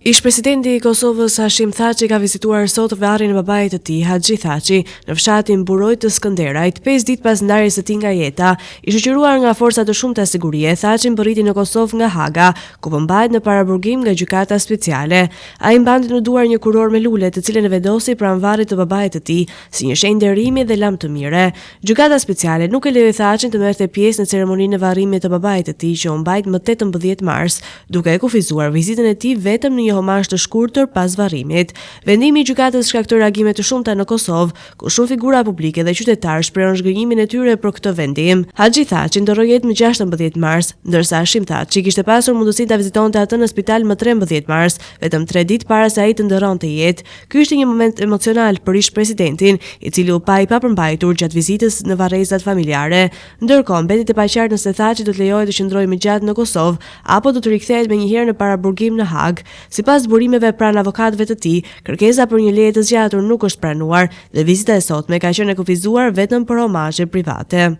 Ish-presidenti i Kosovës Hashim Thaçi ka vizituar sot varrin e babait të tij, Haxhi Thaçi, në fshatin Buroj të Skënderajt, 5 ditë pas ndarjes së tij nga jeta. I shoqëruar nga forca të shumta sigurie, Thaçi mbërriti në Kosovë nga Haga, ku mbahet në paraburgim nga gjykata speciale. Ai mbante në duar një kuror me lule, të cilën e vendosi pranë varrit të babait të tij, si një shenjë nderimi dhe lam të mire. Gjykata speciale nuk e lejoi Thaçin të merrte pjesë në ceremoninë e varrimit të babait të tij, që u mbajt më 18 mars, duke e kufizuar vizitën e tij vetëm në një homazh të shkurtër pas varrimit. Vendimi i gjykatës shkaktoi reagime të shumta në Kosovë, ku shumë figura publike dhe qytetarë shprehuan zhgënjimin e tyre për këtë vendim. Haxhi Thaçi ndoroi jetë më 16 mars, ndërsa Hashim Thaçi kishte pasur mundësinë ta vizitonte atë në spital më 13 mars, vetëm 3 ditë para se ai të ndërronte jetë. Ky ishte një moment emocional për ish-presidentin, i cili u pa i papërmbajtur gjatë vizitës në varrezat familjare. Ndërkohë, mbetet e paqartë nëse Thaçi do të lejohet të qëndrojë më gjatë në Kosovë apo do të rikthehet menjëherë në paraburgim në Hag. Sipas burimeve pranë avokatëve të tij, kërkesa për një leje të zgjatur nuk është pranuar dhe vizita e sotme ka qenë e kufizuar vetëm për homazhe private.